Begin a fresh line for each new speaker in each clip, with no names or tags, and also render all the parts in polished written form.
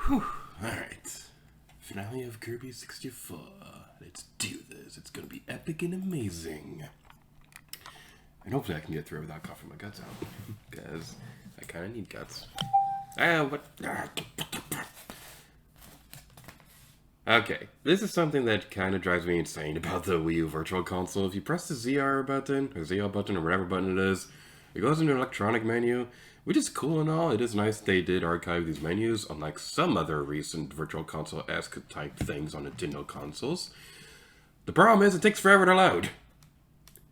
Whew. Alright. Finale of Kirby 64. Let's do this. It's gonna be epic and amazing. And hopefully I can get through without coughing my guts out. Because I kinda need guts. Okay, this is something that kind of drives me insane about the Wii U Virtual Console. If you press the ZR button, or ZL button, or whatever button it is, it goes into an electronic menu, which is cool and all. It is nice they did archive these menus, unlike some other recent Virtual Console-esque type things on Nintendo consoles. The problem is it takes forever to load.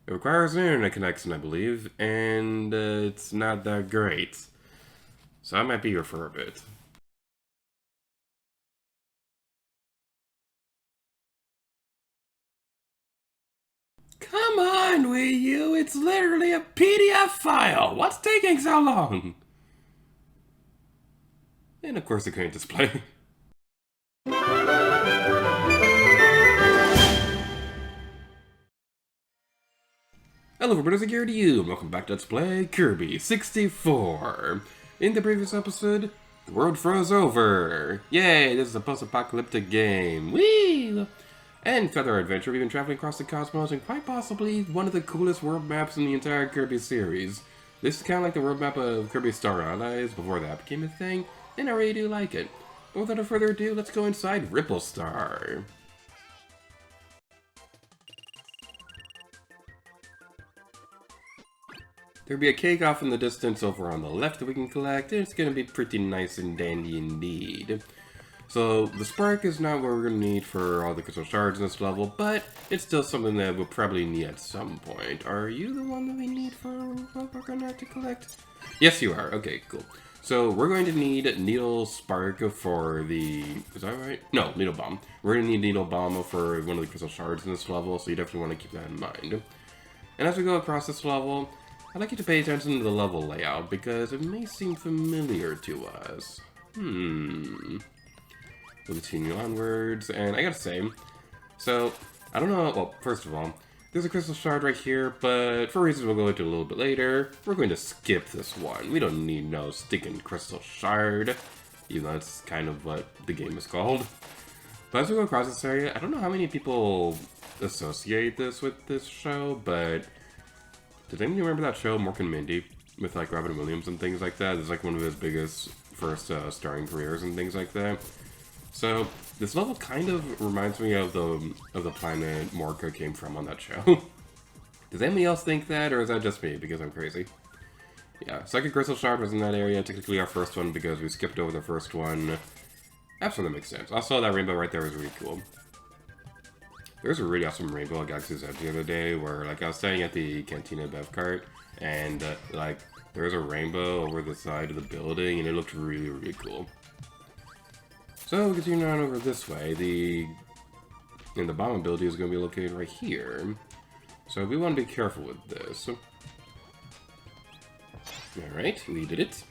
It requires an internet connection, I believe, and it's not that great. So I might be here for a bit. Come on, Wii U, it's literally a PDF file! What's taking so long? And of course it couldn't display. Hello everybody, here to you, and welcome back to Let's Play Kirby 64. In the previous episode, the world froze over. Yay, this is a post-apocalyptic game. Whee! And throughout our adventure, we've been traveling across the cosmos in quite possibly one of the coolest world maps in the entire Kirby series. This is kind of like the world map of Kirby Star Allies before that became a thing, and I really do like it. But without further ado, let's go inside Ripple Star. There'll be a cake off in the distance over on the left that we can collect, and it's going to be pretty nice and dandy indeed. So, the spark is not what we're going to need for all the crystal shards in this level, but it's still something that we'll probably need at some point. Are you the one that we need for what we're going to have to collect? Yes, you are. Okay, cool. So, we're going to need Needle Spark for the... Is that right? No, Needle Bomb. We're going to need Needle Bomb for one of the crystal shards in this level, so you definitely want to keep that in mind. And as we go across this level, I'd like you to pay attention to the level layout, because it may seem familiar to us. We'll continue onwards, and I gotta say, so, I don't know, well, first of all, there's a crystal shard right here, but for reasons we'll go into a little bit later, we're going to skip this one. We don't need no stinking crystal shard, even though that's kind of what the game is called. But as we go across this area, I don't know how many people associate this with this show, but does anyone remember that show, Mork and Mindy, with like Robin Williams and things like that? It's like one of his biggest first starring careers and things like that. So, this level kind of reminds me of the planet Morka came from on that show. Does anybody else think that, or is that just me, because I'm crazy? Yeah, second crystal shard was in that area, technically our first one, because we skipped over the first one. Absolutely makes sense. Also, that rainbow right there was really cool. There's a really awesome rainbow at Galaxy's Edge the other day, where, like, I was staying at the Cantina Bev Cart, and, like, there's a rainbow over the side of the building, and it looked really, really cool. So, we continue on over this way. The bomb ability is going to be located right here. So, we want to be careful with this. Alright, we did it.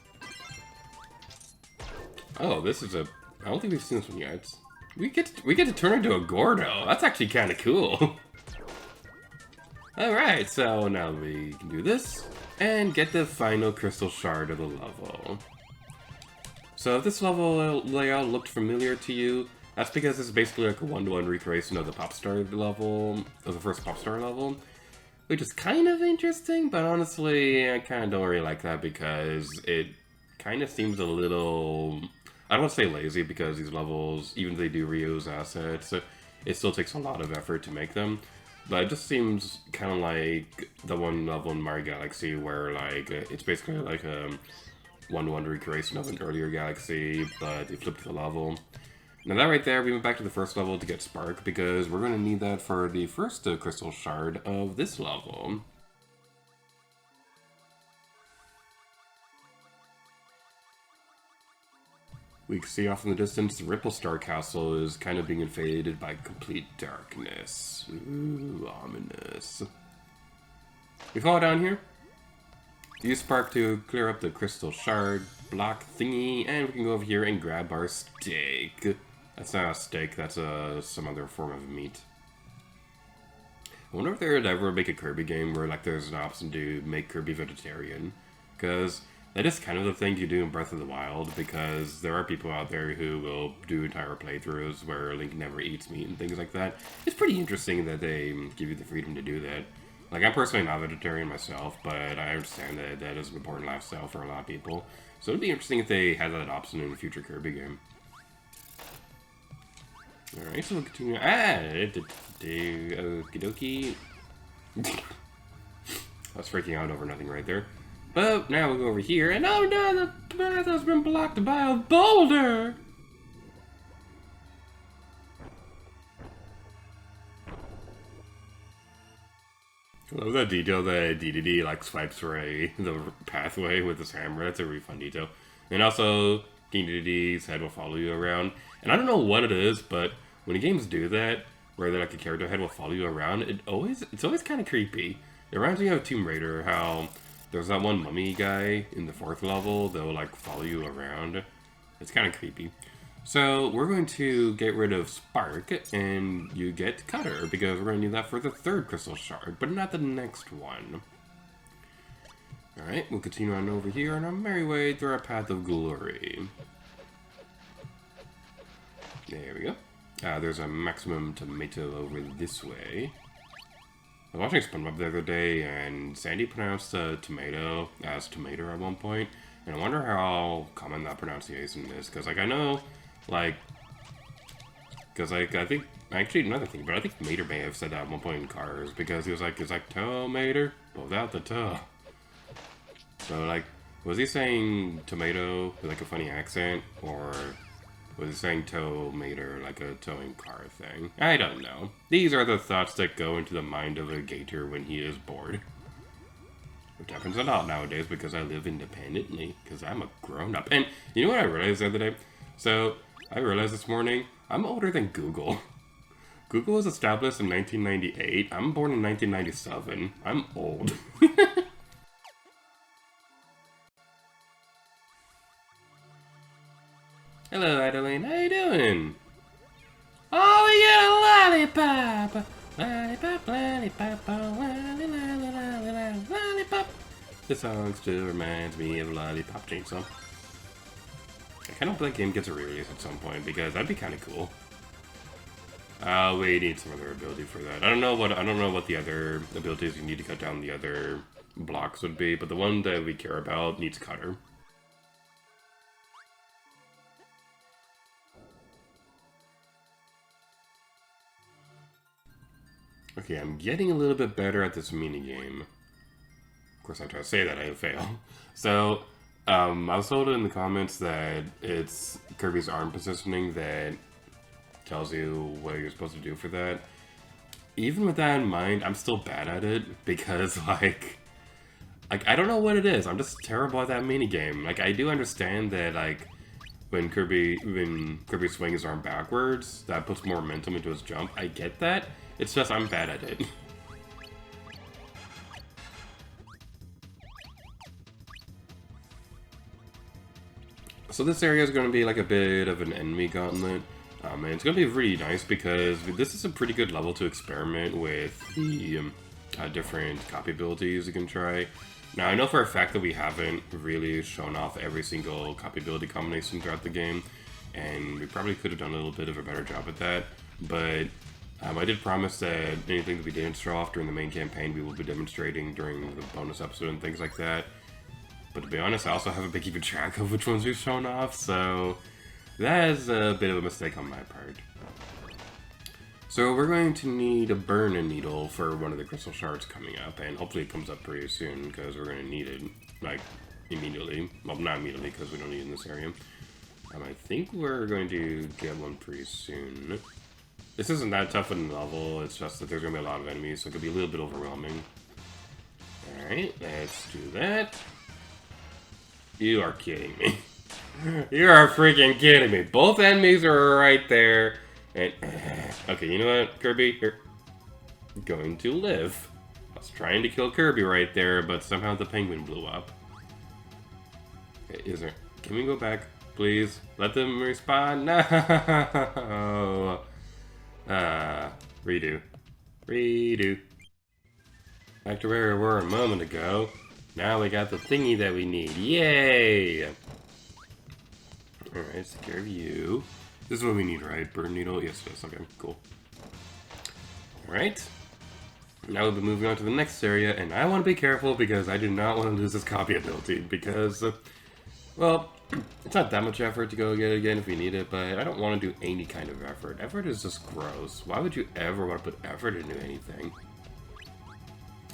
Oh, this is a... I don't think we've seen this one yet. We get to turn into a Gordo. That's actually kind of cool. Alright, so now we can do this and get the final crystal shard of the level. So if this level layout looked familiar to you, that's because it's basically like a one-to-one recreation of the Popstar level, of the first Popstar level, which is kind of interesting, but honestly, I kind of don't really like that because it kind of seems a little... I don't want to say lazy, because these levels, even if they do reuse assets, it still takes a lot of effort to make them. But it just seems kind of like the one level in Mario Galaxy where, like, it's basically like a one-to-one recreation of an earlier Galaxy, but they flipped the level. Now that right there, we went back to the first level to get Spark, because we're going to need that for the first crystal shard of this level. We can see off in the distance, the Ripple Star Castle is kind of being invaded by complete darkness. Ooh, ominous. We fall down here. Use Spark to clear up the crystal shard block thingy, and we can go over here and grab our steak. That's not a steak, that's some other form of meat. I wonder if they would ever make a Kirby game where like there's an option to make Kirby vegetarian. Because that is kind of the thing you do in Breath of the Wild, because there are people out there who will do entire playthroughs where Link never eats meat and things like that. It's pretty interesting that they give you the freedom to do that. Like, I'm personally not vegetarian myself, but I understand that that is an important lifestyle for a lot of people. So it'd be interesting if they had that option in a future Kirby game. Alright, so we'll continue. Okie dokie. I was freaking out over nothing right there. But now we'll go over here, and oh no, the path has been blocked by a boulder! I love that detail that DDD like swipes away the pathway with his hammer. That's a really fun detail. And also, King DDD's head will follow you around. And I don't know what it is, but when the games do that, where they're like a character head will follow you around, it's always kind of creepy. It reminds me of Tomb Raider, how there's that one mummy guy in the 4th level that will like follow you around. It's kind of creepy. So we're going to get rid of Spark, and you get Cutter, because we're going to need that for the 3rd Crystal Shard, but not the next one. Alright, we'll continue on over here on our merry way through our path of glory. There we go. There's a maximum tomato over this way. I was watching SpongeBob the other day, and Sandy pronounced tomato as tomato at one point, and I wonder how common that pronunciation is, because, like, I know, like, because, like, I think, actually, another thing, but I think Mater may have said that at one point in Cars, because he was like, it's like, tomato, but without the toe. So, like, was he saying tomato with, like, a funny accent, or was he saying tomato like a towing car thing? I don't know. These are the thoughts that go into the mind of a gator when he is bored. Which happens a lot nowadays because I live independently, because I'm a grown-up. And you know what I realized the other day? So, I realized this morning, I'm older than Google. Google was established in 1998. I'm born in 1997. I'm old. Hello, Adeline. How you doing? Oh, we get a lollipop! Lollipop, lollipop, lollipop. This song still reminds me of Lollipop Chainsaw. I kind of hope that game gets a re-release at some point, because that'd be kind of cool. We need some other ability for that. I don't know what the other abilities you need to cut down the other blocks would be, but the one that we care about needs Cutter. Okay, I'm getting a little bit better at this minigame. Of course, I try to say that, I fail. So, I was told in the comments that it's Kirby's arm positioning that tells you what you're supposed to do for that. Even with that in mind, I'm still bad at it, because, like, I don't know what it is. I'm just terrible at that minigame. Like, I do understand that, like, when Kirby swings his arm backwards, that puts more momentum into his jump. I get that. It's just I'm bad at it. So this area is going to be like a bit of an enemy gauntlet. And it's going to be really nice because this is a pretty good level to experiment with the different copy abilities you can try. Now, I know for a fact that we haven't really shown off every single copy ability combination throughout the game, and we probably could have done a little bit of a better job at that, but I did promise that anything that we didn't show off during the main campaign, we will be demonstrating during the bonus episode and things like that. But to be honest, I also haven't been keeping track of which ones we've shown off, so that is a bit of a mistake on my part. So we're going to need a burn needle for one of the crystal shards coming up, and hopefully it comes up pretty soon, because we're going to need it, like, immediately. Well, not immediately, because we don't need it in this area. I think we're going to get one pretty soon. This isn't that tough of a level, it's just that there's going to be a lot of enemies, so it could be a little bit overwhelming. Alright, let's do that. You are kidding me. You are freaking kidding me. Both enemies are right there. And, okay, you know what, Kirby? You're going to live. I was trying to kill Kirby right there, but somehow the penguin blew up. Okay, can we go back, please? Let them respawn? No! Redo. Redo. Back to where we were a moment ago. Now we got the thingy that we need. Yay! Alright, take care of you. This is what we need, right? Burn needle? Yes, it is. Okay, cool. Alright. Now we'll be moving on to the next area, and I want to be careful because I do not want to lose this copy ability because, well, it's not that much effort to go get it again if we need it, but I don't want to do any kind of effort. Effort is just gross. Why would you ever want to put effort into anything?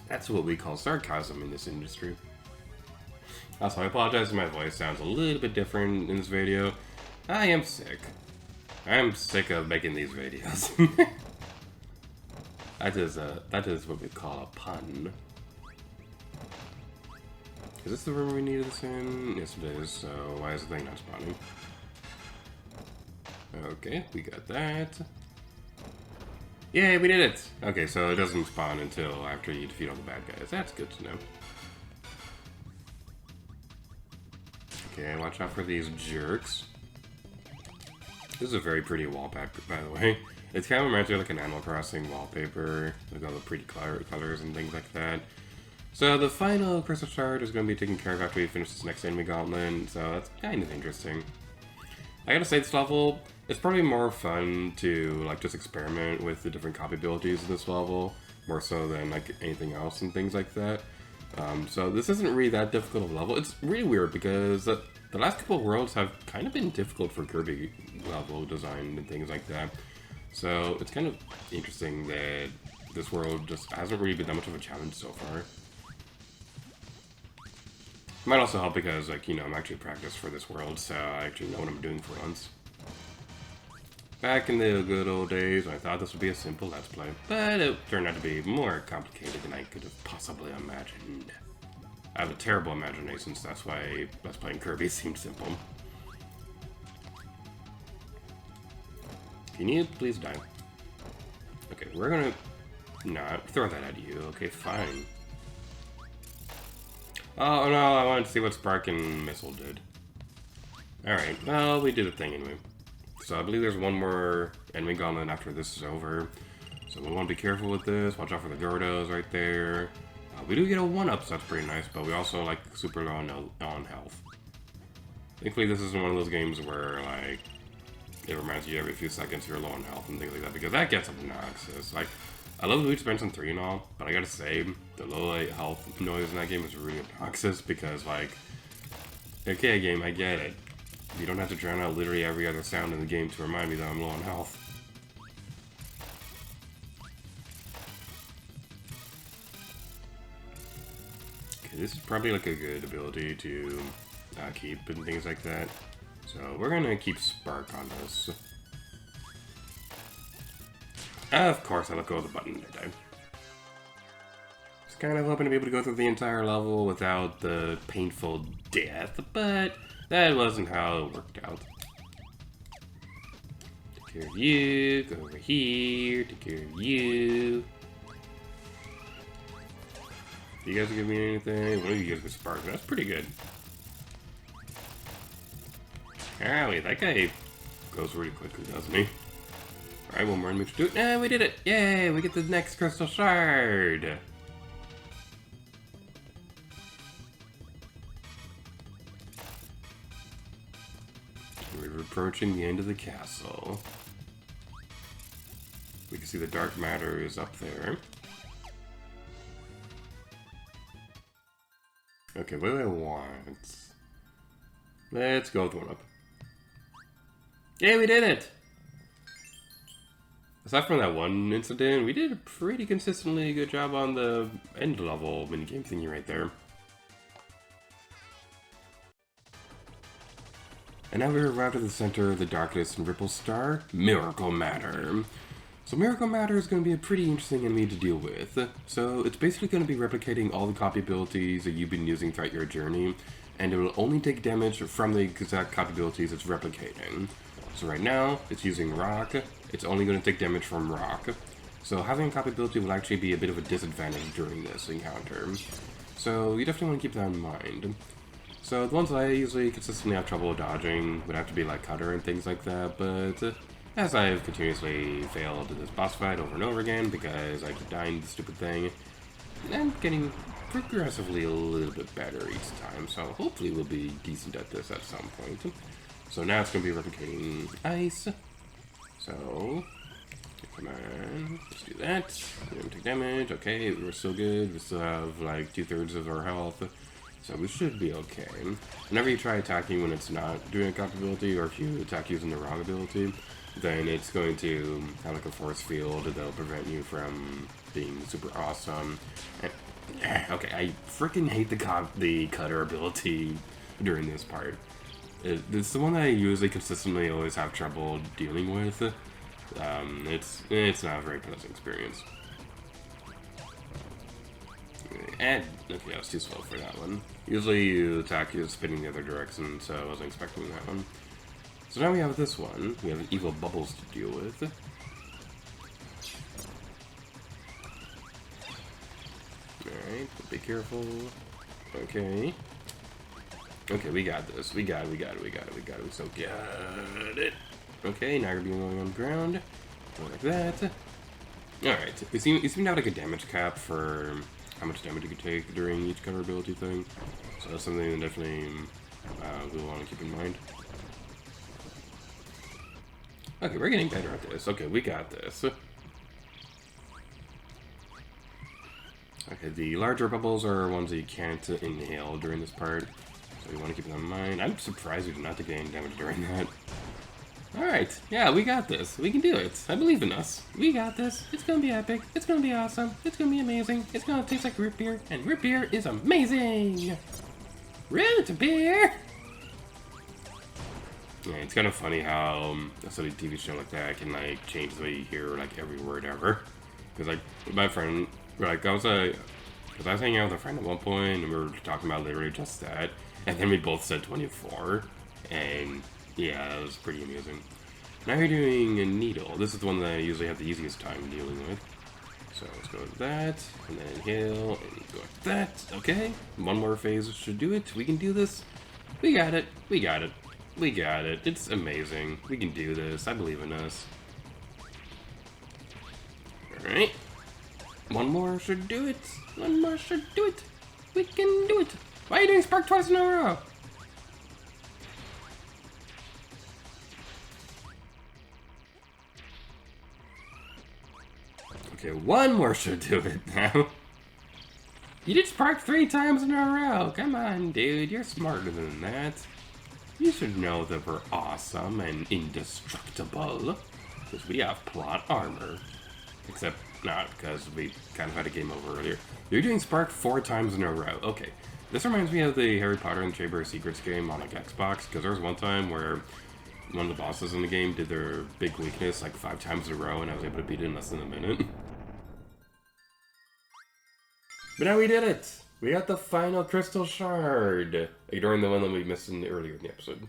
That's what we call sarcasm in this industry. Also, I apologize if my voice sounds a little bit different in this video. I am sick. I'm sick of making these videos. That is what we call a pun. Is this the room we needed this in? Yes, it is. So why is the thing not spawning? Okay, we got that. Yay, we did it! Okay, so it doesn't spawn until after you defeat all the bad guys. That's good to know. Okay, watch out for these jerks. This is a very pretty wallpaper, by the way. It kind of reminds me of like an Animal Crossing wallpaper, with all the pretty colors and things like that. So the final Crystal Shard is going to be taken care of after we finish this next enemy gauntlet, so that's kind of interesting. I gotta say, this level, it's probably more fun to like just experiment with the different copy abilities in this level, more so than like anything else and things like that. So this isn't really that difficult of a level. It's really weird because the last couple of worlds have kind of been difficult for Kirby level design and things like that. So it's kind of interesting that this world just hasn't really been that much of a challenge so far. Might also help because, like, you know, I'm actually practiced for this world, so I actually know what I'm doing for once. Back in the good old days, I thought this would be a simple Let's Play, but it turned out to be more complicated than I could have possibly imagined. I have a terrible imagination, so that's why Let's Playing Kirby seemed simple. Can you please die? Okay, we're gonna not throw that at you. Okay, fine. Oh no, I wanted to see what Spark and Missile did. Alright, well, we did a thing anyway. So I believe there's one more enemy gauntlet after this is over. So we want to be careful with this. Watch out for the Gordos right there. We do get a 1-up, so that's pretty nice, but we also like super low on health. Thankfully, this isn't one of those games where, like, it reminds you every few seconds you're low on health and things like that, because that gets obnoxious. Like, I love Luigi's Mansion 3 and all, but I gotta say, the low health noise in that game is really obnoxious because, like, okay, game, I get it. You don't have to drown out literally every other sound in the game to remind me that I'm low on health. Okay, this is probably like a good ability to keep and things like that. So we're gonna keep Spark on this. Of course, I let go of the button, did I? Just kind of hoping to be able to go through the entire level without the painful death, but that wasn't how it worked out. Take care of you, go over here, take care of you. You guys give me anything? What do you guys get Spark? That's pretty good. Ah, wait, that guy goes really quickly, doesn't he? Alright, one more enemy to do it. Ah, we did it! Yay! We get the next Crystal Shard! We're approaching the end of the castle. We can see the dark matter is up there. Okay, what do I want? Let's go with 1-up. Yeah, we did it! Aside from that one incident, we did a pretty consistently good job on the end level minigame thingy right there. And now we're arrived at the center of the darkness and Ripple Star, Miracle Matter. So Miracle Matter is going to be a pretty interesting enemy to deal with. So it's basically going to be replicating all the copy abilities that you've been using throughout your journey, and it will only take damage from the exact copy abilities it's replicating. So right now, it's using Rock. It's only going to take damage from Rock. So having a copy ability will actually be a bit of a disadvantage during this encounter. So you definitely want to keep that in mind. So the ones that I usually consistently have trouble dodging would have to be like Cutter and things like that, but as I've continuously failed in this boss fight over and over again because I keep dying to the stupid thing, I'm getting progressively a little bit better each time, so hopefully we'll be decent at this at some point. So now it's going to be replicating ice. So, come on, let's do that. We don't take damage. Okay, we're still good. We still have like 2/3 of our health. So we should be okay. Whenever you try attacking when it's not doing a comp ability, or if you attack using the wrong ability, then it's going to have like a force field that'll prevent you from being super awesome. And, okay, I freaking hate the cutter ability during this part. It's the one that I usually consistently always have trouble dealing with. It's not a very pleasant experience. And okay, I was too slow for that one. Usually you attack you spinning the other direction, so I wasn't expecting that one. So now we have this one. We have evil bubbles to deal with. Alright, be careful. Okay. Okay, we got this. We got it. We so got it. Okay, now you're being on the ground. Like that. Alright, you seem to have like a damage cap for how much damage you can take during each cover ability thing. So that's something that definitely we'll want to keep in mind. Okay, we're getting better at this. Okay, we got this. Okay, the larger bubbles are ones that you can't inhale during this part. So you want to keep them in mind. I'm surprised we did not take any damage during that. Alright, yeah, we got this. We can do it. I believe in us. We got this. It's gonna be epic. It's gonna be awesome. It's gonna be amazing. It's gonna taste like root beer, and root beer is amazing! Root beer! Yeah, it's kind of funny how a silly TV show like that can like change the way you hear like every word ever. Because like my friend, like I was hanging out with a friend at one point, and we were talking about literally just that, and then we both said 24, and yeah, it was pretty amusing. Now you're doing a needle. This is the one that I usually have the easiest time dealing with. So let's go with that, and then heal, and go like that. Okay, one more phase should do it. We can do this. We got it. We got it. We got it. It's amazing. We can do this. I believe in us. Alright. One more should do it. One more should do it. We can do it. Why are you doing Spark twice in a row? Okay, one more should do it now. You did Spark 3 times in a row. Come on, dude. You're smarter than that. You should know that we're awesome and indestructible. Because we have plot armor. Except not, because we kind of had a game over earlier. You're doing Spark 4 times in a row. Okay. This reminds me of the Harry Potter and the Chamber of Secrets game on like Xbox. Because there was one time where one of the bosses in the game did their big weakness like 5 times in a row, and I was able to beat it in less than a minute. But now we did it! We got the final crystal shard! Ignoring the one that we missed earlier in the episode.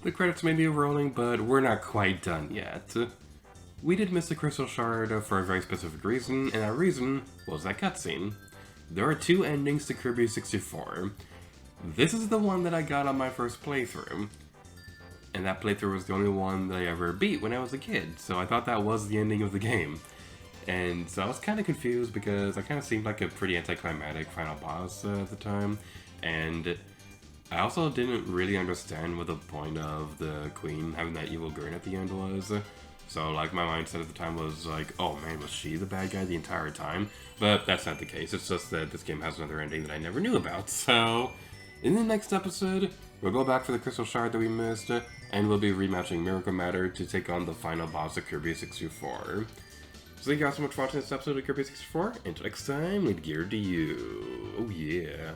The credits may be rolling, but we're not quite done yet. We did miss the crystal shard for a very specific reason, and that reason was that cutscene. There are 2 endings to Kirby 64. This is the one that I got on my first playthrough. And that playthrough was the only one that I ever beat when I was a kid, so I thought that was the ending of the game. And so I was kind of confused because I kind of seemed like a pretty anticlimactic final boss at the time, and I also didn't really understand what the point of the queen having that evil grin at the end was. So like my mindset at the time was like, oh man, was she the bad guy the entire time? But that's not the case. It's just that this game has another ending that I never knew about. So in the next episode, we'll go back for the crystal shard that we missed, and we'll be rematching Miracle Matter to take on the final boss of Kirby 64. So thank you all so much for watching this episode of Kirby 64. Until next time, lead gear to you. Oh yeah.